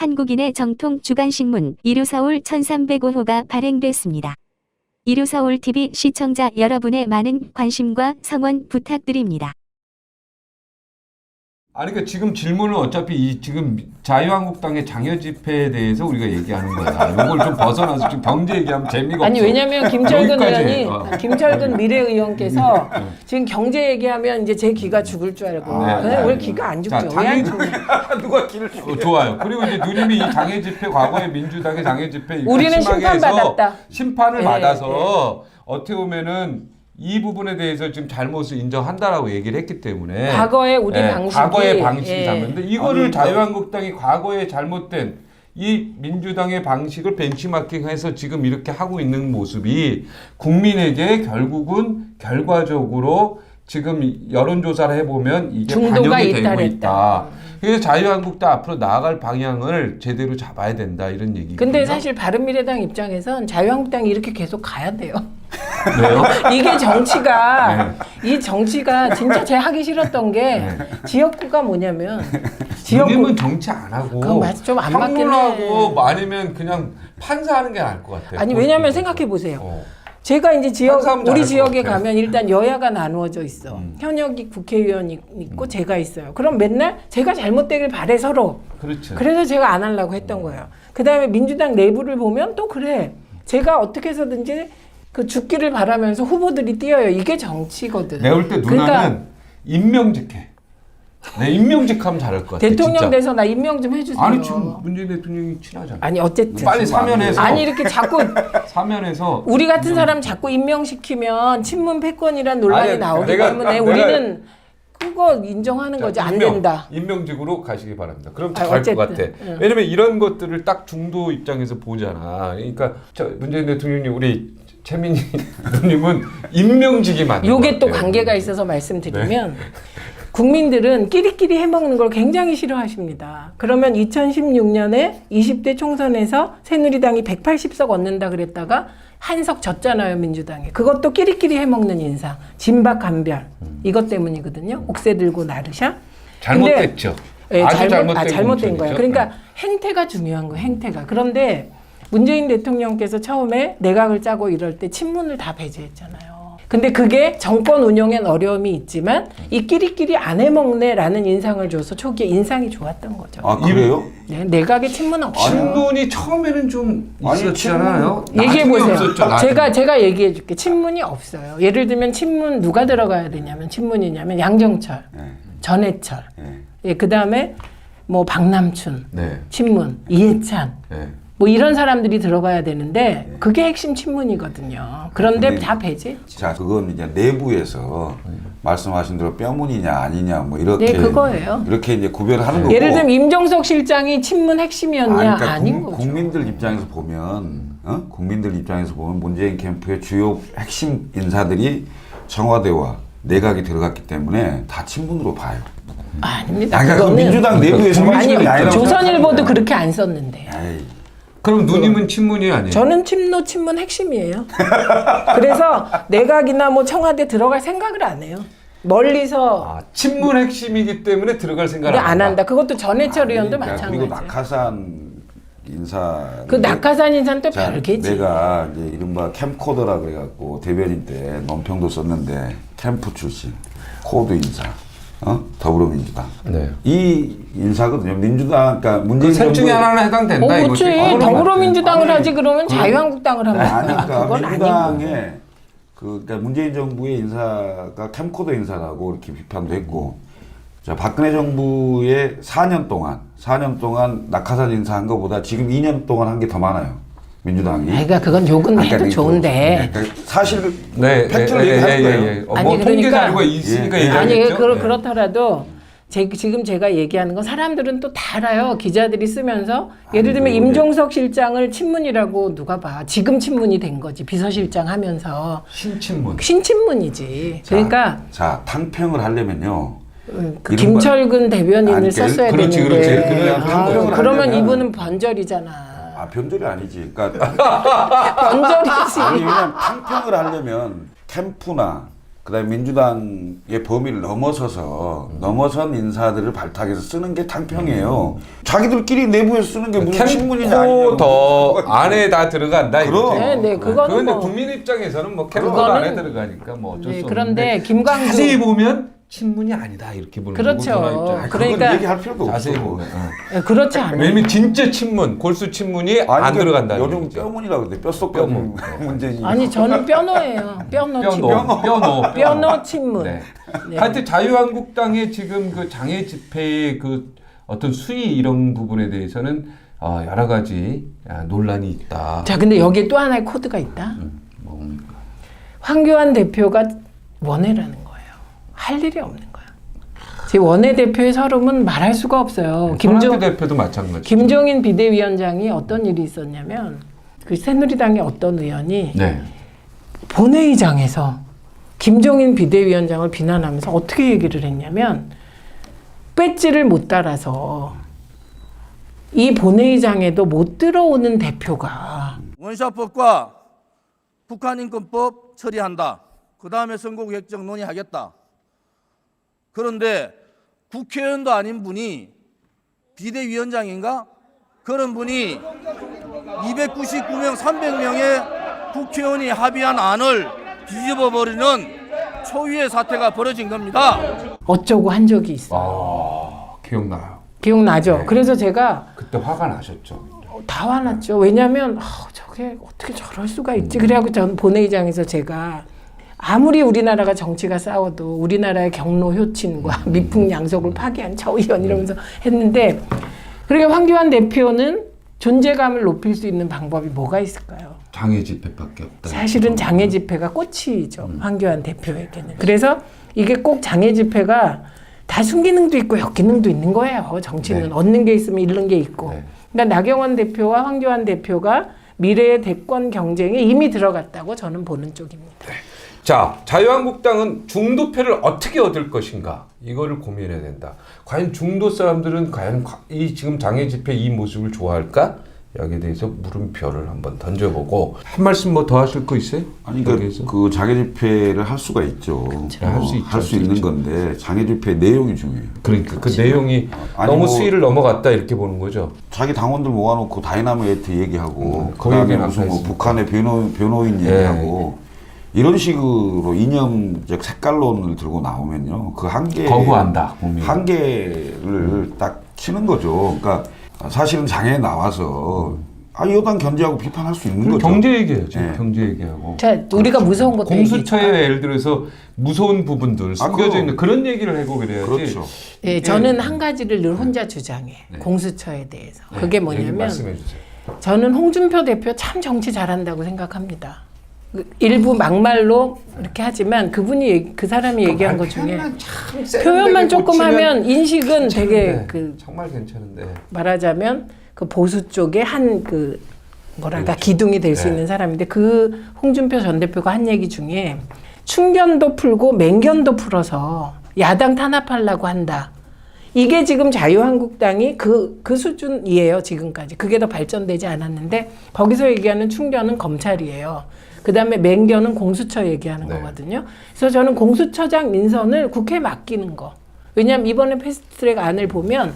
한국인의 정통 주간신문 일요서울 1305호가 발행됐습니다. 일요서울TV 시청자 여러분의 많은 관심과 성원 부탁드립니다. 아니 그러니까 지금 질문은 어차피 지금 자유한국당의 장외 집회에 대해서 우리가 얘기하는 거야. 이걸 좀 벗어나서 지금 경제 얘기하면 재미가 아니 없어. 왜냐면 김철근 여기까지 의원이 김철근 미래의원께서 지금 경제 얘기하면 이제 제 귀가 죽을 줄 알고 왜 귀가 안 죽죠? 왜 안 죽죠? 누가 길을 죽여? 좋아요. 그리고 이제 누님이 이 장외 집회 과거에 민주당의 장외 집회 우리는 심하게 해서 심판받았다. 심판을 네, 받아서 어떻게 보면은 이 부분에 대해서 지금 잘못을 인정한다라고 얘기를 했기 때문에 과거의 우리 방식이 과거의 방식이 예. 잘못인데 이거를 아니, 자유한국당이 과거에 잘못된 이 민주당의 방식을 벤치마킹해서 지금 이렇게 하고 있는 모습이 국민에게 결국은 결과적으로 지금 여론조사를 해보면 이게 중도가 반영이 되고 있다 있다. 그래서 자유한국당 앞으로 나아갈 방향을 제대로 잡아야 된다 이런 얘기거든요. 근데 사실 바른미래당 입장에선 자유한국당이 이렇게 계속 가야 돼요. 왜요? 이게 정치가 이 정치가 진짜 제가 하기 싫었던 게 지역구가 뭐냐면 누님은 정치 안 하고 그건 맞아, 좀안 맞긴 해. 평론하고 아니면 그냥 판사하는 게 나을 것 같아요. 아니 왜냐면 생각해 보세요. 제가 이제 항상 우리 잘할 지역에 것 같아. 가면 일단 여야가 나누어져 있어. 현역이 국회의원이 있고 제가 있어요. 그럼 맨날 제가 잘못되길 바래 서로. 그렇죠. 그래서 제가 안 하려고 했던 거예요. 그다음에 민주당 내부를 보면 또 그래. 제가 어떻게 해서든지 그 죽기를 바라면서 후보들이 뛰어요. 이게 정치거든. 내가 볼 때 누나는 그러니까 임명직해. 내 임명직하면 잘할 것 같아. 대통령 진짜. 돼서 나 임명 좀 해주세요. 아니 지금 문재인 대통령이 친하잖아. 아니 어쨌든 빨리 사면해서 아니 이렇게 자꾸 사면해서 우리 같은 사람 자꾸 임명시키면 친문 패권이란 논란이 아니, 나오기 때문에 내가 우리는 그거 인정하는 거지. 안 된다. 임명직으로 가시기 바랍니다. 그럼 아, 잘 것 같아. 어쨌든, 응. 왜냐면 이런 것들을 딱 중도 입장에서 보잖아. 그러니까 문재인 대통령님 우리 최민희 누님은 임명직이 맞는 요게 것 또 같아요. 관계가 있어서 말씀드리면 국민들은 끼리끼리 해먹는 걸 굉장히 싫어하십니다. 그러면 2016년에 20대 총선에서 새누리당이 180석 얻는다 그랬다가 한석 졌잖아요, 민주당이. 그것도 끼리끼리 해먹는 인상. 진박 간별. 이것 때문이거든요. 옥새 들고 나르샤. 잘못됐죠. 네, 아주 잘못된 공천이죠. 거예요. 그러니까 행태가 중요한 거예요, 행태가. 그런데 문재인 대통령께서 처음에 내각을 짜고 이럴 때 친문을 다 배제했잖아요. 근데 그게 정권 운영엔 어려움이 있지만 이 끼리끼리 안 해먹네라는 인상을 줘서 초기에 인상이 좋았던 거죠. 아 그래요? 네, 내각에 친문 없어요. 친문이 처음에는 좀 아니, 있었잖아요. 얘기해 나중에 보세요. 없었죠, 나중에. 제가 얘기해 줄게. 친문이 없어요. 예를 들면 친문 누가 들어가야 되냐면 친문이냐면 양정철, 전해철, 예, 그다음에 뭐 박남춘, 네. 친문, 이해찬. 네. 뭐 이런 사람들이 들어가야 되는데 그게 핵심 친문이거든요. 그런데 근데 다 배제했죠. 자 그건 이제 내부에서 말씀하신 대로 뼈문이냐 아니냐 뭐 이렇게 네, 그거예요. 이렇게 이제 구별하는 거고. 예를 들면 임종석 실장이 친문 핵심이었냐 그러니까 아닌 거죠. 국민들 입장에서 보면 국민들 입장에서 보면 문재인 캠프의 주요 핵심 인사들이 청와대와 내각이 들어갔기 때문에 다 친문으로 봐요. 아닙니다. 그러니까 그 그거는 민주당 내부에서 아니 아니라고 조선일보도 생각하는 그렇게 안 썼는데. 에이. 그럼 누님은 친문이 아니에요? 저는 친문 핵심이에요. 그래서 내각이나 뭐 청와대 들어갈 생각을 안 해요. 멀리서 친문 핵심이기 때문에 들어갈 생각을 근데 안 한다. 그것도 전해철 의원도 그러니까 그리고 마찬가지예요. 낙하산 인사. 그 낙하산 인사는 또 자, 별개지. 내가 이제 이른바 캠코더라 그래갖고 대변인 때 논평도 썼는데 캠프 출신 코드 인사, 더불어민주당. 네. 이 인사거든요. 민주당, 그러니까 문재인 셋 중에 정부의- 하나는 해당된다 그렇지. 이거지. 더불어민주당을 아니, 하지 그러면 자유한국당을 하면 아니, 그러니까 그건 아닌 민주당의 그러니까 문재인 정부의 인사가 캠코더 인사라고 이렇게 비판도 했고, 자 박근혜 정부의 4년 동안 낙하산 인사한 것보다 지금 2년 동안 한 게 더 많아요. 민주당이. 그러니까 그건 욕은 해도 그러니까 좋은데. 그러니까 사실 네, 팩트를 얘기하는 거예요. 아니, 뭐 통계 그러니까- 자료가 있으니까 예, 예. 아니 얘기하겠죠. 네. 그렇더라도 지금 제가 얘기하는 건 사람들은 또 다 알아요. 기자들이 쓰면서 예를 들면 임종석 실장을 친문이라고 누가 봐. 지금 친문이 된 거지. 비서실장 하면서 신친문. 신친문이지. 그러니까 자 탕평을 하려면요. 그 이른바- 김철근 대변인을 아니, 썼어야 그렇지, 되는데. 그렇지. 그냥 탕평을 그러면 하려면- 이분은 번절이잖아. 아 변절이 아니지. 그러니까 번절이지. 아니 왜냐면 탕평을 하려면 캠프나 그다음에 민주당의 범위를 넘어선 인사들을 발탁해서 쓰는 게 탕평이에요. 자기들끼리 내부에서 쓰는 게 무슨 신문이냐 캠코 더 안에 다 들어간다 이거지. 네, 네, 그거는 그런데 뭐- 국민 입장에서는 뭐 캠코 그거는- 안에 들어가니까 뭐 어쩔 네, 수 그런데 없는데 김광주 자세히 보면 친문이 아니다 이렇게 보는 그렇죠. 거고 누나 입장에서. 그러니까 그건 얘기할 필요도 자세히 없어. 보면 네, 그렇지 않아요. 왜냐면 진짜 친문 골수 친문이 안 들어간다는 요즘 얘기죠. 뼈문이라고 그러대. 뼛속 뼈문. 문제지. 아니 저는 뼈노예요. 뼈노 친문. 뼈노 친문. 네. 네. 하여튼 자유한국당의 지금 그 장애 집회의 그 어떤 수위 이런 부분에 대해서는 여러 가지 논란이 있다. 자, 근데 여기에 또 하나의 코드가 있다. 뭡니까? 황교안 대표가 원외라는 거예요. 할 일이 없는 거야. 제 원외대표의 서름은 말할 수가 없어요. 김종인 대표도 마찬가지. 김종인 비대위원장이 어떤 일이 있었냐면 그 새누리당의 어떤 의원이 네. 본회의장에서 김종인 비대위원장을 비난하면서 어떻게 얘기를 했냐면 배지를 못 달아서 이 본회의장에도 못 들어오는 대표가 원샷법과 북한인권법 처리한다. 그 다음에 선거구획정 논의하겠다. 그런데 국회의원도 아닌 분이 비대위원장인가? 그런 분이 299명, 300명의 국회의원이 합의한 안을 뒤집어버리는 초유의 사태가 벌어진 겁니다. 어쩌고 한 적이 있어요. 기억나요. 기억나죠? 네. 그래서 제가 그때 화가 나셨죠. 다 화났죠. 왜냐하면 저게 어떻게 저럴 수가 있지. 그래갖고 전 본회의장에서 제가 아무리 우리나라가 정치가 싸워도 우리나라의 경로 효친과 미풍양속을 파괴한 저 의원 이러면서 했는데 그러니까 황교안 대표는 존재감을 높일 수 있는 방법이 뭐가 있을까요? 장애 집회밖에 없다. 사실은 장애 집회가 꽃이죠. 황교안 대표에게는. 그래서 이게 꼭 장애 집회가 다 순기능도 있고 역기능도 있는 거예요. 정치는 네. 얻는 게 있으면 잃는 게 있고. 네. 그러니까 나경원 대표와 황교안 대표가 미래의 대권 경쟁에 이미 들어갔다고 저는 보는 쪽입니다. 자, 자유한국당은 중도표를 어떻게 얻을 것인가 이거를 고민해야 된다. 과연 중도 사람들은 과연 이 지금 장애 집회 이 모습을 좋아할까? 여기에 대해서 물음표를 한번 던져보고 한 말씀 뭐 더 하실 거 있어요? 아니 여기에서? 그 장애 집회를 할 수가 있죠. 할 수 있죠, 할 수 할 수 있는 있죠. 건데 장애 집회 내용이 중요해요. 그러니까 그 내용이 아니, 너무 뭐- 수위를 넘어갔다 이렇게 보는 거죠. 자기 당원들 모아놓고 다이나마이트 얘기하고 그 그다음에 얘기는 무슨 아까 뭐 했으니까. 북한의 변호인 예. 얘기하고 이런 식으로 이념적 색깔론을 들고 나오면요 그 한계 거부한다. 국민은. 한계를 딱 치는 거죠. 그러니까 사실은 장애에 나와서 여당 견제하고 비판할 수 있는 그럼 거죠. 경제 얘기해야죠. 네. 경제 얘기하고. 자, 우리가 무서운 것도 공수처에 얘기해줄까요? 예를 들어서 무서운 부분들 숨겨져 그럼. 있는 그런 얘기를 하고 그래야지. 그렇죠. 예, 이게- 저는 한 가지를 늘 혼자 주장해. 네. 공수처에 대해서. 네, 그게 얘기 뭐냐면 말씀해 주세요. 저는 홍준표 대표 참 정치 잘한다고 생각합니다. 일부 막말로 이렇게 하지만 그분이 그 사람이 얘기한 것 중에 표현만 조금 하면 인식은 되게 그 정말 괜찮은데. 말하자면 그 보수 쪽에 한 그 뭐랄까 그렇죠. 기둥이 될 수 네. 있는 사람인데 그 홍준표 전 대표가 한 얘기 중에 충견도 풀고 맹견도 풀어서 야당 탄압하려고 한다. 이게 지금 자유한국당이 그 수준이에요, 지금까지. 그게 더 발전되지 않았는데 거기서 얘기하는 충견은 검찰이에요. 그 다음에 맹견은 공수처 얘기하는 네. 거거든요. 그래서 저는 공수처장 인선을 국회에 맡기는 거. 왜냐하면 이번에 패스트트랙 안을 보면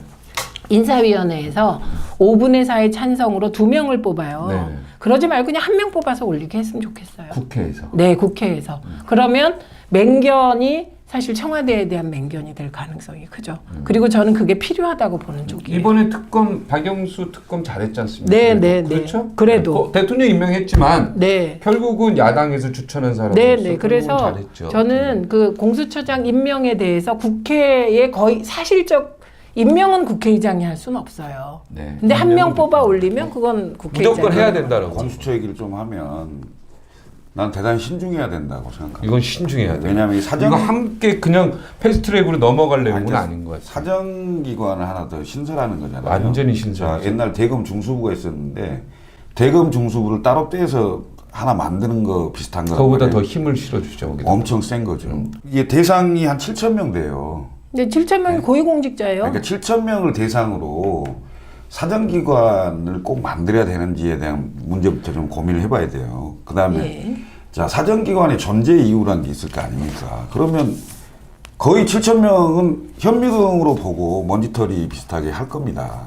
인사위원회에서 5분의 4의 찬성으로 2명을 뽑아요. 네. 그러지 말고 그냥 1명 뽑아서 올리게 했으면 좋겠어요. 국회에서. 네, 국회에서. 그러면 맹견이 사실 청와대에 대한 맹견이 될 가능성이 크죠. 그리고 저는 그게 필요하다고 보는 쪽이에요. 이번에 특검 박영수 특검 잘했지 않습니까? 네, 그래도. 네, 네. 그렇죠? 그래도. 대통령 임명했지만 네. 결국은 야당에서 추천한 사람으로서 네, 네. 그래서 잘했죠. 저는 그 공수처장 임명에 대해서 국회에 거의 사실적 임명은 국회의장이 할 수는 없어요. 네. 근데 한 명 임명은 뽑아 올리면 그건 국회의장이 무조건 해야 된다라고. 공수처 얘기를 좀 하면 난 대단히 신중해야 된다고 생각합니다. 이건 신중해야 돼. 왜냐하면 이 사정 이거 함께 그냥 패스트트랙으로 넘어갈 내용은 이제 아닌 것 같아요. 사정기관을 하나 더 신설하는 거잖아요. 완전히 신설. 자, 옛날 대검 중수부가 있었는데 대검 중수부를 따로 떼서 하나 만드는 거 비슷한 거. 그거보다 더 힘을 실어주죠. 거기다. 엄청 센 거죠. 이게 대상이 한 7천 명 돼요. 근데 7천 명이 고위공직자예요. 그러니까 7천 명을 대상으로 사정기관을 꼭 만들어야 되는지에 대한 문제부터 좀 고민을 해봐야 돼요. 그 다음에 예. 자, 사정기관의 존재 이유라는 게 있을 거 아닙니까? 그러면 거의 7,000명은 현미경으로 보고 먼지털이 비슷하게 할 겁니다.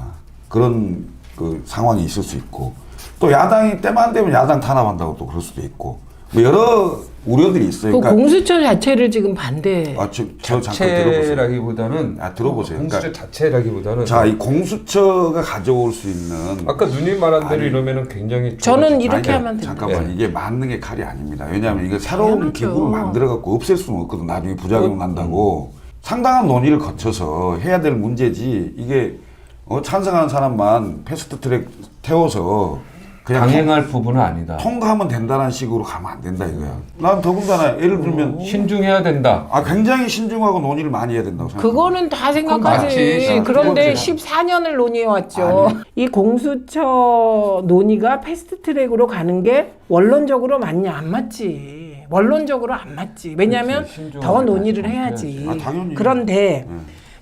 그런 그 상황이 있을 수 있고, 또 야당이 때만 되면 야당 탄압한다고 또 그럴 수도 있고, 뭐 여러 우려들이 있어요. 그 그러니까 공수처 자체를 지금 반대. 저 잠깐 들어보세요. 자체라기보다는 들어보세요. 공수처 그러니까 자체라기보다는 자, 이 공수처가 가져올 수 있는 아까 누님 말한 대로 아니, 이러면은 굉장히 저는 좋아지죠. 이렇게 아니, 하면 된다. 잠깐만 예. 이게 만능의 칼이 아닙니다. 왜냐하면 이거 새로운 당연하죠. 기구를 만들어 갖고 없앨 수는 없거든. 나중에 부작용 난다고 상당한 논의를 거쳐서 해야 될 문제지. 이게 찬성하는 사람만 패스트트랙 태워서 그냥 강행할 부분은 아니다. 통과하면 된다는 식으로 가면 안 된다 이거야. 난 더군다나 예를 들면 신중해야 된다. 굉장히 신중하고 논의를 많이 해야 된다고 생각합니다. 그거는 다 맞지. 생각하지. 그런데 그거지. 14년을 논의해왔죠. 이 공수처 논의가 패스트트랙으로 가는 게 원론적으로 맞냐? 안 맞지. 원론적으로 안 맞지. 왜냐하면 그렇지. 신중하게 더 논의를 다시 해야지. 당연히. 그런데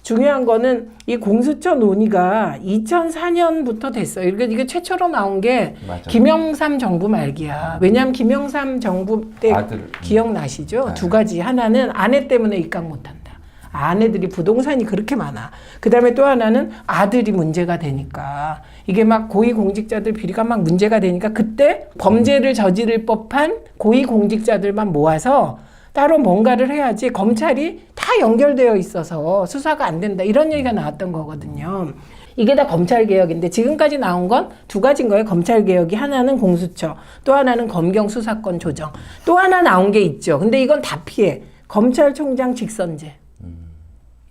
중요한 거는 이 공수처 논의가 2004년부터 됐어요. 이게 최초로 나온 게 맞아. 김영삼 정부 말기야. 왜냐하면 김영삼 정부 때 아들. 기억나시죠? 두 가지. 하나는 아내 때문에 입각 못한다. 아내들이 부동산이 그렇게 많아. 그 다음에 또 하나는 아들이 문제가 되니까. 이게 막 고위공직자들 비리가 막 문제가 되니까 그때 범죄를 저지를 법한 고위공직자들만 모아서 따로 뭔가를 해야지 검찰이 다 연결되어 있어서 수사가 안 된다. 이런 얘기가 나왔던 거거든요. 이게 다 검찰개혁인데 지금까지 나온 건 두 가지인 거예요. 검찰개혁이 하나는 공수처, 또 하나는 검경 수사권 조정. 또 하나 나온 게 있죠. 근데 이건 다 피해. 검찰총장 직선제.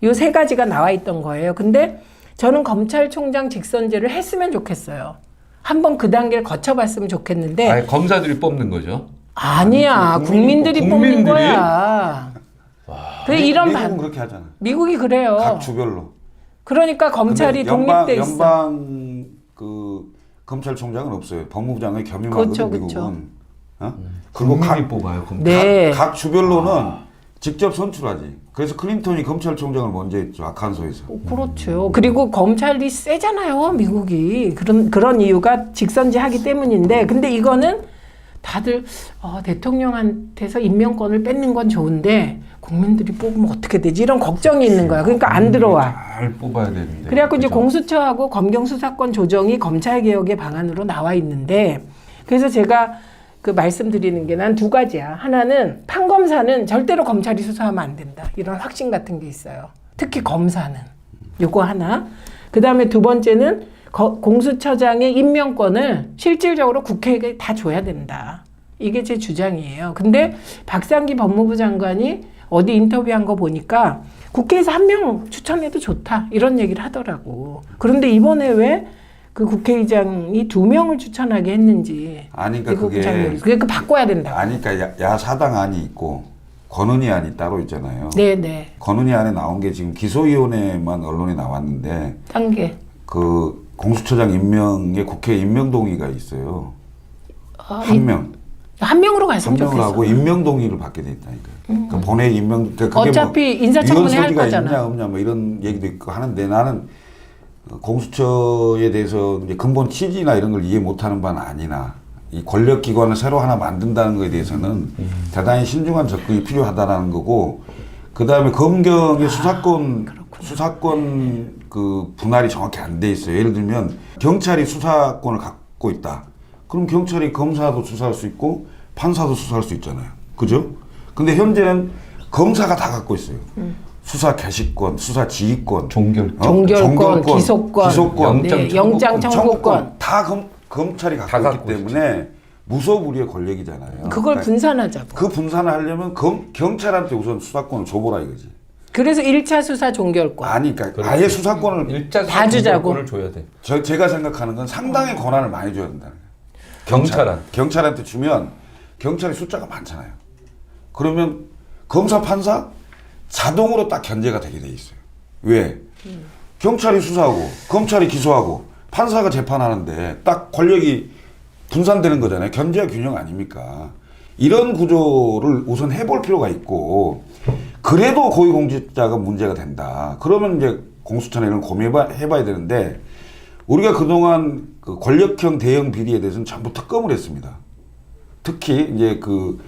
요 세 가지가 나와 있던 거예요. 근데 저는 검찰총장 직선제를 했으면 좋겠어요. 한번 그 단계를 거쳐봤으면 좋겠는데 아예 검사들이 뽑는 거죠. 아니야. 국민들이 뽑는 국민들이? 거야. 그래 이런 미국은 반 그렇게 하잖아. 미국이 그래요. 각 주별로. 그러니까 검찰이 근데 독립돼 있어. 연방 그 검찰총장은 없어요. 법무부장관이 겸임하거든 그렇죠, 미국은. 그렇죠. 그리고 국민이 뽑아요. 검사. 네. 각 주별로는 직접 선출하지. 그래서 클린턴이 검찰총장을 먼저 했죠. 아칸소에서. 그렇죠. 그리고 검찰이 세잖아요, 미국이. 그런 이유가 직선제 하기 때문인데, 근데 이거는 다들 대통령한테서 임명권을 뺏는 건 좋은데 국민들이 뽑으면 어떻게 되지? 이런 걱정이 있는 거야. 그러니까 안 들어와. 잘 뽑아야 되는데. 그래갖고 이제 그죠? 공수처하고 검경 수사권 조정이 검찰개혁의 방안으로 나와 있는데, 그래서 제가 그 말씀드리는 게 난 두 가지야. 하나는 판검사는 절대로 검찰이 수사하면 안 된다. 이런 확신 같은 게 있어요. 특히 검사는. 요거 하나. 그 다음에 두 번째는 공수처장의 임명권을 실질적으로 국회에 다 줘야 된다. 이게 제 주장이에요. 근데 박상기 법무부 장관이 어디 인터뷰한 거 보니까 국회에서 한 명 추천해도 좋다. 이런 얘기를 하더라고. 그런데 이번에 왜 그 국회의장이 2명을 추천하게 했는지. 아니, 그러니까 그게 그러니까 바꿔야 된다. 아니, 그러니까 야사당 안이 있고 권은희 안이 따로 있잖아요. 네네. 권은희 안에 나온 게 지금 기소위원회만 언론에 나왔는데 단계. 그 공수처장 임명에 국회 임명 동의가 있어요. 한 명. 한 명으로 한 갔으면 명을 좋겠어. 하고 임명 동의를 받게 돼 있다니까요. 그러니까 본회의 임명. 그러니까 그게 어차피 인사청문회 할 위헌 소지가 거잖아. 있냐 없냐 뭐 이런 얘기도 있고 하는데 나는 공수처에 대해서 이제 근본 취지나 이런 걸 이해 못하는 바는 아니나 이 권력 기관을 새로 하나 만든다는 것에 대해서는 대단히 신중한 접근이 필요하다라는 거고 그 다음에 검경의 수사권 그 분할이 정확히 안 돼 있어요. 예를 들면 경찰이 수사권을 갖고 있다. 그럼 경찰이 검사도 수사할 수 있고 판사도 수사할 수 있잖아요. 그죠? 근데 현재는 검사가 다 갖고 있어요. 수사 개시권, 수사 지휘권, 종결권, 기소권, 네, 영장 청구권 다 검찰이 다 갖고 있기 갖고 때문에 무소불위의 권력이잖아요. 그걸 그러니까 분산하자고. 그 분산을 하려면 경찰한테 우선 수사권을 줘보라 이거지. 그래서 1차 수사 종결권. 아니, 그러니까 아예 수사권을 일자 다 주자고. 을 줘야 돼. 제가 생각하는 건 상당히 권한을 많이 줘야 된다는 거예요. 경찰한테 주면 경찰이 숫자가 많잖아요. 그러면 검사, 판사 자동으로 딱 견제가 되게 돼 있어요. 왜? 경찰이 수사하고 검찰이 기소하고 판사가 재판하는데 딱 권력이 분산되는 거잖아요. 견제와 균형 아닙니까? 이런 구조를 우선 해볼 필요가 있고 그래도 고위공직자가 문제가 된다. 그러면 이제 공수처나 이런 고민해봐야 되는데 우리가 그동안 그 권력형 대형 비리에 대해서는 전부 특검을 했습니다. 특히 이제 그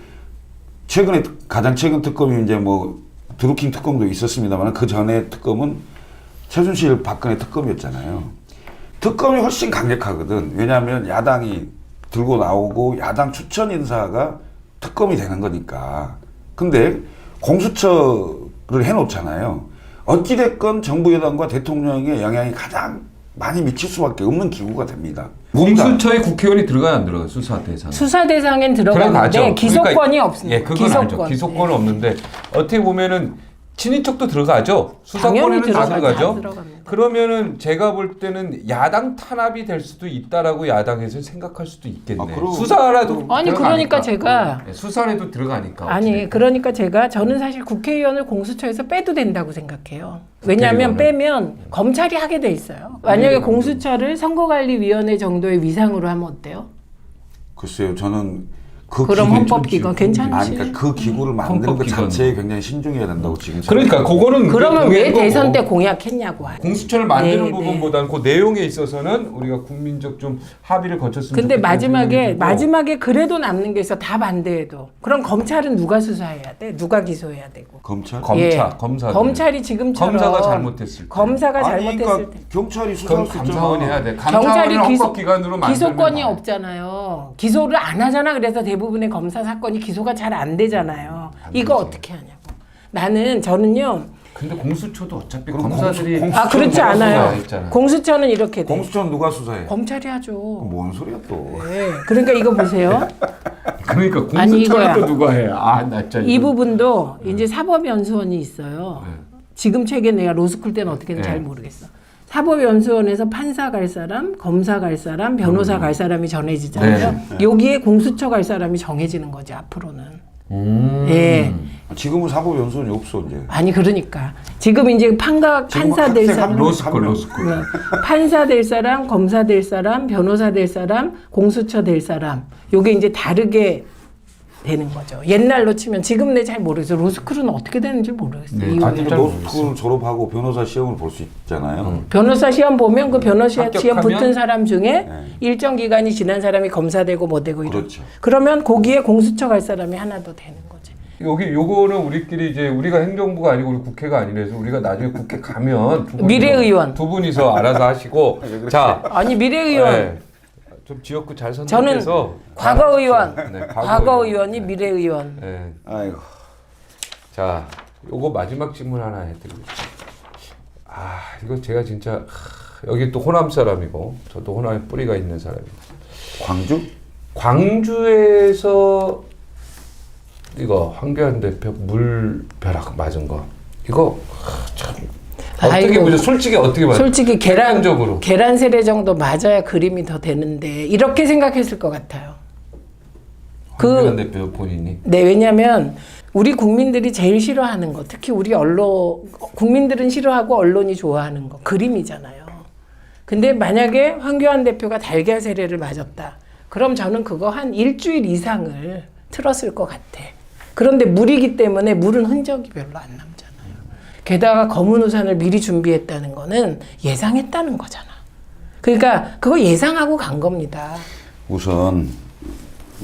최근에 가장 최근 특검이 이제 뭐 드루킹 특검도 있었습니다만 그 전에 특검은 최순실 박근혜 특검이었잖아요. 특검이 훨씬 강력하거든. 왜냐하면 야당이 들고 나오고 야당 추천 인사가 특검이 되는 거니까. 근데 공수처를 해놓잖아요. 어찌됐건 정부 여당과 대통령의 영향이 가장 많이 미칠 수밖에 없는 기구가 됩니다. 공수처에 국회의원이 들어가요, 안 들어가요? 수사 대상. 수사 대상엔 들어가는데 들어가죠. 기소권이 그러니까, 없습니다. 예, 그건 알죠. 기소권은 없는데 어떻게 보면은 친인척도 들어가죠. 수사권에는 다 들어가죠. 들어갑니다. 그러면은 제가 볼 때는 야당 탄압이 될 수도 있다라고 야당에서 생각할 수도 있겠네. 아, 그럼. 수사라도 아니 그러니까 제가 예, 수사라도 들어가니까. 아니 어찌됐든. 그러니까 제가 저는 사실 국회의원을 공수처에서 빼도 된다고 생각해요. 왜냐하면 빼면 검찰이 하게 돼 있어요. 만약에 공수처를 선거관리위원회 정도의 위상으로 하면 어때요? 글쎄요, 저는 그 그럼 기구- 헌법기관 괜찮지? 아니, 그러니까 그 기구를 만드는 것 헌법기관. 자체에 굉장히 신중해야 된다고 지금. 그러니까 그거는 그러면 왜 공약인 거고. 대선 때 공약했냐고. 공수처를 만드는 네, 부분보다는 그 내용에 있어서는 우리가 국민적 좀 합의를 거쳤으면 근데 좋겠다는 마지막에 그래도 남는 게 있어. 다 반대해도. 그럼 검찰은 누가 수사해야 돼? 누가 기소해야 되고? 검찰? 검사. 검찰이 지금처럼 검사가 잘못했을 때. 검사가 아니, 잘못했을 그러니까 때 경찰이 그건 수사할 수 감사원이 해야 있잖아. 돼. 감사원을 헌법기관으로 만들면 기소권이 돼. 없잖아요. 기소를 안 하잖아. 그래서 대부분의 검사 사건이 기소가 잘 안 되잖아요. 이거 어떻게 하냐고. 저는요. 근데 공수처도 어차피 그럼 검사들이 아 그렇지 수사가 않아요. 있잖아. 공수처는 이렇게 돼. 공수처는 누가 수사해? 검찰이 하죠. 뭔 소리야 또? 네. 그러니까 이거 보세요. 그러니까 아니, 이거야. 공수처는 또 누가 해? 아, 나 진짜 이 부분도 이제 사법연수원이 있어요. 지금 책에 내가 로스쿨 때는 어떻게 했는지 잘 모르겠어. 사법연수원에서 판사 갈 사람, 검사 갈 사람, 변호사 갈 사람이 정해지잖아요. 여기에 공수처 갈 사람이 정해지는 거지 앞으로는. 예. 지금은 사법연수원이 없어 이제. 아니 그러니까 지금 이제 판사 될 사람, 로스쿨. 네. 판사 될 사람, 검사 될 사람, 변호사 될 사람, 공수처 될 사람. 요게 이제 다르게 되는 거죠. 옛날로 치면 지금 내 잘 모르겠어요. 로스쿨은 어떻게 되는지 모르겠어요. 네, 이후에. 아니, 로스쿨 졸업하고 변호사 시험을 볼 수 있잖아요. 변호사 시험 보면 그 변호사 시험 합격하면? 붙은 사람 중에 네. 일정 기간이 지난 사람이 검사 되고 뭐 되고 이런. 그렇죠. 그러면 거기에 공수처 갈 사람이 하나 더 되는 거지. 여기 요거는 우리끼리 이제 우리가 행정부가 아니고 우리 국회가 아니라서 우리가 나중에 국회 가면 두 분이서- 미래의원. 두 분이서 알아서 하시고 자 아니 미래의원. 네. 좀 지역구 잘 저는 선택해서 과거 의원. 네, 과거 의원이 미래의원. 네. 아이고. 자, 요거 마지막 질문 하나 해드리고 아, 이거 제가 진짜 여기 또 호남 사람이고 저도 호남에 뿌리가 있는 사람이고 광주? 광주에서 이거 황교안 대표 물벼락 맞은 거 이거 참 어떻게 아이고. 보죠? 솔직히 어떻게 봐요? 솔직히 객관적으로. 계란 세례 정도 맞아야 그림이 더 되는데 이렇게 생각했을 것 같아요. 황교안 대표 본인이 네, 왜냐하면 우리 국민들이 제일 싫어하는 거, 특히 우리 국민들은 싫어하고 언론이 좋아하는 거, 그림이잖아요. 근데 만약에 황교안 대표가 달걀 세례를 맞았다. 그럼 저는 그거 한 일주일 이상을 틀었을 것 같아. 그런데 물이기 때문에 물은 흔적이 별로 안 남잖아요. 게다가 검은 우산을 미리 준비했다는 거는 예상했다는 거잖아. 그러니까 그거 예상하고 간 겁니다. 우선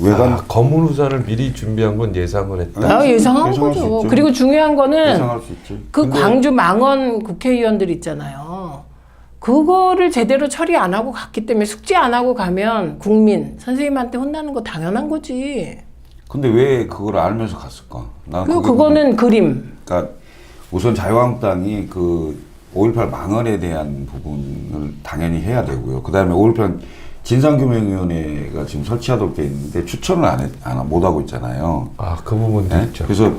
외관 검은 우산을 미리 준비한 건 예상을 했다. 아, 예상한 예상할 수 거죠. 있죠. 그리고 중요한 거는 예상할 수 있지. 그 근데 광주 망원 국회의원들 있잖아요. 그거를 제대로 처리 안 하고 갔기 때문에 숙제 안 하고 가면 국민, 선생님한테 혼나는 거 당연한 거지. 근데 왜 그걸 알면서 갔을까? 난 그리고 그게 그거는 그림. 그러니까 우선 자유한국당이 그 5.18 망언에 대한 부분을 당연히 해야 되고요. 그 다음에 5.18 진상규명위원회가 지금 설치하도록 돼 있는데 추천을 못 하고 있잖아요. 아, 그 부분도 네? 있죠. 그래서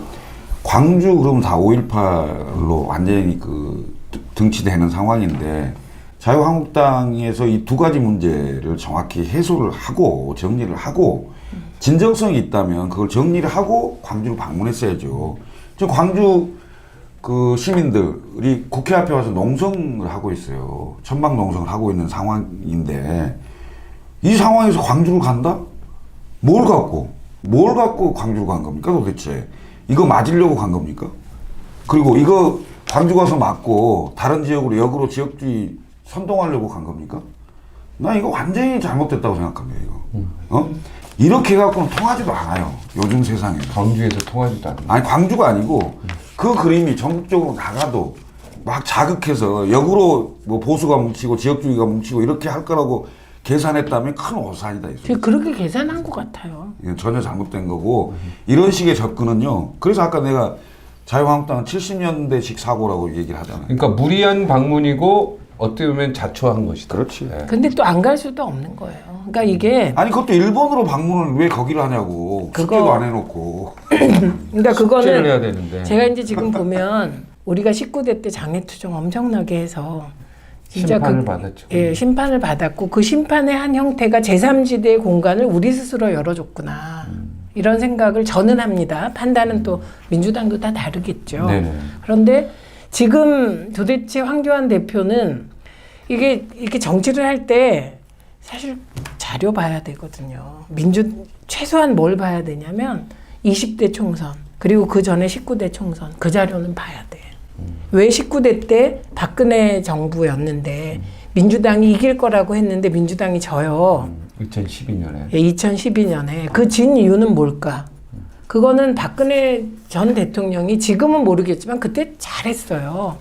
광주 그러면 다 5.18로 완전히 그 등치되는 상황인데 자유한국당에서 이 두 가지 문제를 정확히 해소를 하고 정리를 하고 진정성이 있다면 그걸 정리를 하고 광주를 방문했어야죠. 지금 광주 그 시민들이 국회 앞에 와서 농성을 하고 있어요. 천막 농성을 하고 있는 상황인데 이 상황에서 광주를 간다? 뭘 갖고 광주를 간 겁니까 도대체? 이거 맞으려고 간 겁니까? 그리고 이거 광주 가서 맞고 다른 지역으로 역으로 지역주의 선동하려고 간 겁니까? 나 이거 완전히 잘못됐다고 생각합니다. 이거. 이렇게 해갖고는 통하지도 않아요. 요즘 세상에. 광주에서 통하지도 않는. 아니 광주가 아니고 그 그림이 전국적으로 나가도 막 자극해서 역으로 뭐 보수가 뭉치고 지역주의가 뭉치고 이렇게 할 거라고 계산했다면 큰 오산이다. 제가 그렇게 계산한 것 같아요. 이건 전혀 잘못된 거고 이런 식의 접근은요. 그래서 아까 내가 자유한국당은 70년대식 사고라고 얘기를 하잖아요. 그러니까 무리한 방문이고 어떻게 보면 자초한 것이다. 그렇지. 예. 근데 또 안 갈 수도 없는 거예요. 그러니까 이게 아니 그것도 일본으로 방문을 왜 거기를 하냐고. 그거- 숙제도 안 해놓고. 그러니까 숙제를 그거는 해야 되는데. 제가 이제 지금 보면 우리가 19대 때 장애투쟁 엄청나게 해서 진짜 심판을 받았죠. 예, 심판을 받았고 그 심판의 한 형태가 제3지대의 공간을 우리 스스로 열어줬구나. 이런 생각을 저는 합니다. 판단은 또 민주당도 다 다르겠죠. 네네. 그런데 지금 도대체 황교안 대표는 이게 이렇게 정치를 할 때 사실 자료 봐야 되거든요. 최소한 뭘 봐야 되냐면 20대 총선 그리고 그 전에 19대 총선 그 자료는 봐야 돼. 왜 19대 때 박근혜 정부였는데 민주당이 이길 거라고 했는데 민주당이 져요. 2012년에. 2012년에 그 진 이유는 뭘까? 그거는 박근혜 전 대통령이 지금은 모르겠지만 그때 잘했어요.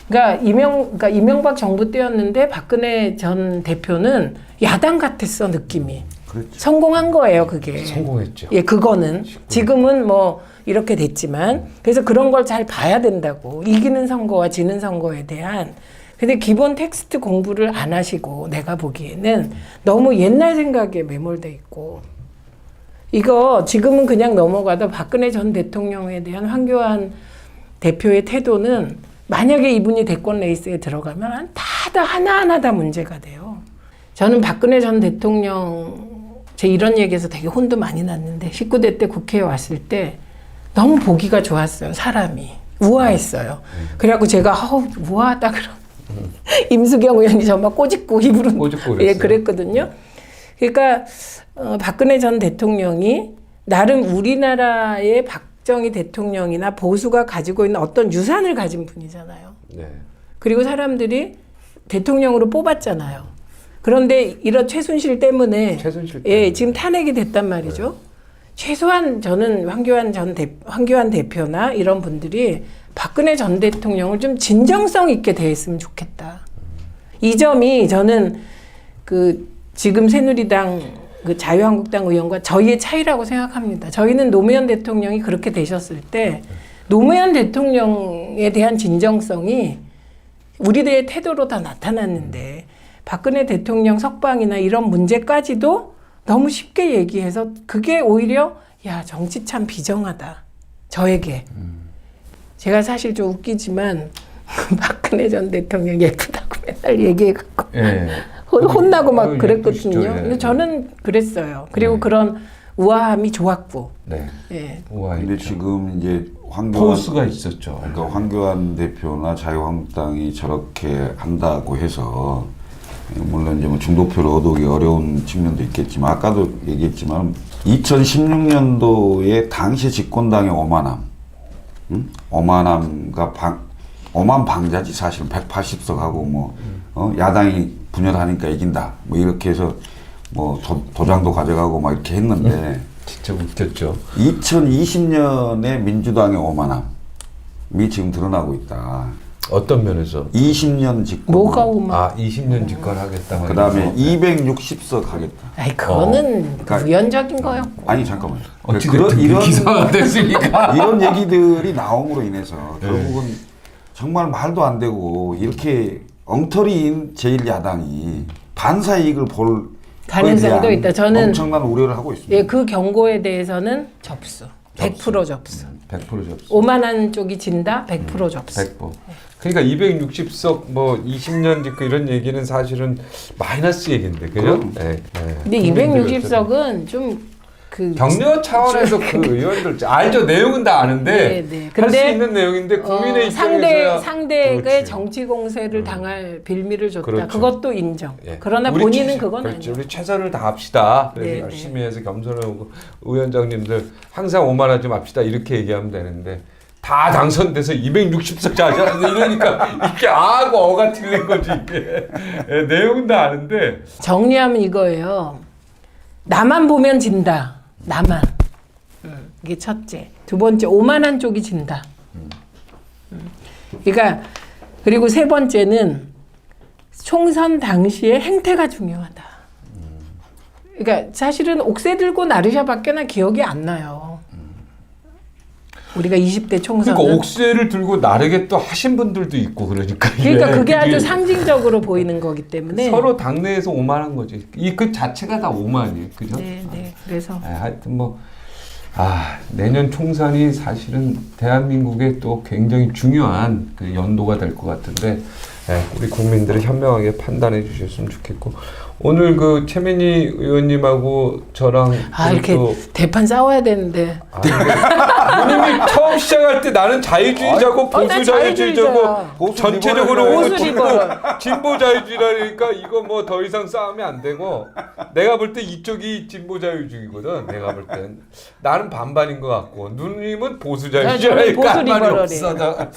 그러니까 이명박 정부 때였는데 박근혜 전 대표는 야당 같았어 느낌이. 그렇죠. 성공한 거예요 그게. 성공했죠. 예, 그거는 지금은 뭐 이렇게 됐지만 그래서 그런 걸 잘 봐야 된다고 이기는 선거와 지는 선거에 대한. 근데 기본 텍스트 공부를 안 하시고 내가 보기에는 너무 옛날 생각에 매몰돼 있고 이거 지금은 그냥 넘어가도 박근혜 전 대통령에 대한 황교안 대표의 태도는 만약에 이분이 대권 레이스에 들어가면 다 하나하나 다 문제가 돼요. 저는 박근혜 전 대통령 제 이런 얘기에서 되게 혼도 많이 났는데 19대 때 국회에 왔을 때 너무 보기가 좋았어요. 사람이. 우아했어요. 그래갖고 제가 우아하다 그러면 임수경 의원이 정말 꼬집고 입으로 꼬집고 예, 그랬어요. 그랬거든요. 그러니까 박근혜 전 대통령이 나름 우리나라의 박정희 대통령이나 보수가 가지고 있는 어떤 유산을 가진 분이잖아요. 네. 그리고 사람들이 대통령으로 뽑았잖아요. 그런데 이런 최순실 때문에 예, 지금 탄핵이 됐단 말이죠. 최소한 저는 황교안 대표나 이런 분들이 박근혜 전 대통령을 좀 진정성 있게 대했으면 좋겠다. 이 점이 저는 지금 새누리당 자유한국당 의원과 저희의 차이라고 생각합니다. 저희는 노무현 대통령이 그렇게 되셨을 때 노무현 대통령에 대한 진정성이 우리들의 태도로 다 나타났는데 박근혜 대통령 석방이나 이런 문제까지도 너무 쉽게 얘기해서 그게 오히려 야 정치 참 비정하다. 저에게. 제가 사실 좀 웃기지만 박근혜 전 대통령 예쁘다고 맨날 얘기해갖고 예. 혼나고 막 예쁘시죠. 그랬거든요. 예. 근데 저는 그랬어요. 그리고 네. 그런 우아함이 좋았고. 네. 예. 근데 지금 이제 포스가 있었죠. 그러니까 황교안 대표나 자유한국당이 저렇게 한다고 해서 물론 이제 뭐 중도표를 얻기 어려운 측면도 있겠지만 아까도 얘기했지만 2016년도에 당시 집권당의 오만함, 오만함과 오만 방자지 사실은 180석 하고 뭐 야당이 분열하니까 이긴다 뭐 이렇게 해서 뭐 도장도 가져가고 막 이렇게 했는데 진짜 웃겼죠. 2020년에 민주당의 오만함이 지금 드러나고 있다. 어떤 면에서? 20년 집권. 뭐가 오만? 20년 집권하겠다. 그 다음에 260석 하겠다. 아이 그거는 그러니까- 우연적인 거였고. 아니 잠깐만요. 어찌됐든 기사가 됐으니까. 이런 얘기들이 나옴으로 인해서 결국은 정말 말도 안 되고 이렇게 엉터리인 제1야당이 반사 이익을 볼 가능성도 거에 대한 있다. 저는 엄청난 우려를 하고 있습니다. 예, 그 경고에 대해서는 접수. 100% 접수. 100% 접수. 오만한 쪽이 진다. 100% 접수. 100%. 그러니까 260석 뭐 20년 집권 이런 얘기는 사실은 마이너스 얘기인데 그죠? 네. 근데 260석은 좀 격려 차원에서 그 의원들 알죠. 내용은 다 아는데 네. 할 수 근데 있는 내용인데 국민의 입장에서야 상대의 그렇지. 정치 공세를 당할 빌미를 줬다. 그렇죠. 그것도 인정. 예. 그러나 우리 본인은 그건 그렇지. 아니에요. 우리 최선을 다합시다. 그래서 네, 열심히 해서 겸손하고 위원장님들 항상 오만하지 맙시다 이렇게 얘기하면 되는데 다 당선돼서 260석 자자는데 이러니까 이렇게 아고 어가 틀린 거지 이게. 예, 내용은 다 아는데 정리하면 이거예요. 나만 보면 진다. 나만. 이게 첫째. 두 번째, 오만한 쪽이 진다. 그러니까 그리고 세 번째는 총선 당시의 행태가 중요하다. 그러니까 사실은 옥새 들고 나르샤밖에 나 기억이 안 나요. 우리가 20대 총선은. 그러니까 옥새를 들고 나르게 또 하신 분들도 있고 그러니까. 그러니까 이게 그게 아주 상징적으로 보이는 거기 때문에. 서로 당내에서 오만한 거지. 이 그 자체가 다 오만이에요, 그죠? 네, 네. 그래서 하여튼 뭐 내년 총선이 사실은 대한민국에 또 굉장히 중요한 그 연도가 될 것 같은데 우리 국민들이 현명하게 판단해 주셨으면 좋겠고 오늘 그 최민희 의원님하고 저랑 이렇게 또 대판 싸워야 되는데. 누님이 처음 시작할 때 나는 자유주의자고 나 보수 자유주의자고 자유주의자야. 전체적으로 보수 리버럴. 진보 자유주의라니까 이거 뭐 더 이상 싸우면 안 되고 내가 볼 때 이쪽이 진보 자유주의거든. 내가 볼 땐 나는 반반인 것 같고 누님은 보수 자유주의라니까 보수 할 말이 리버럴이에요. 없어.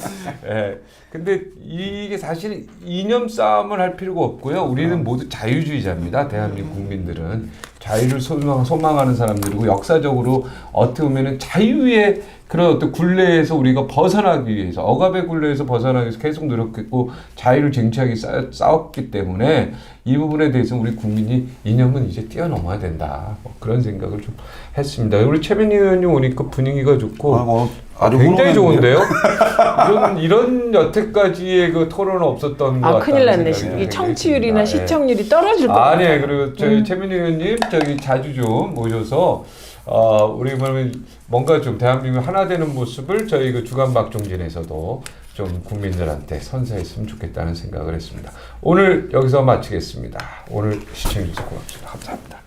예. 근데 이게 사실 이념 싸움을 할 필요가 없고요. 우리는 모두 자유주의자입니다. 대한민국 국민들은 자유를 소망하는 사람들이고 역사적으로 어떻게 보면은 자유의 그런 어떤 굴레에서 우리가 벗어나기 위해서 억압의 굴레에서 벗어나기 위해서 계속 노력했고 자유를 쟁취하기 싸웠기 때문에 이 부분에 대해서 우리 국민이 이념은 이제 뛰어넘어야 된다. 뭐 그런 생각을 좀 했습니다. 우리 최민희 의원님 오니까 분위기가 좋고 아주 굉장히 훈훈했는데요? 좋은데요? 이런 여태까지의 그 토론은 없었던 것 같아요. 큰일 났네. 이 청취율이나 시청률이 떨어질 것 같아요. 아니에요. 그리고 저희 최민희 의원님 저기 자주 좀 모셔서 우리 그러면 뭔가 좀 대한민국 하나 되는 모습을 저희 그 주간 박종진에서도 좀 국민들한테 선사했으면 좋겠다는 생각을 했습니다. 오늘 여기서 마치겠습니다. 오늘 시청해주셔서 고맙습니다. 감사합니다.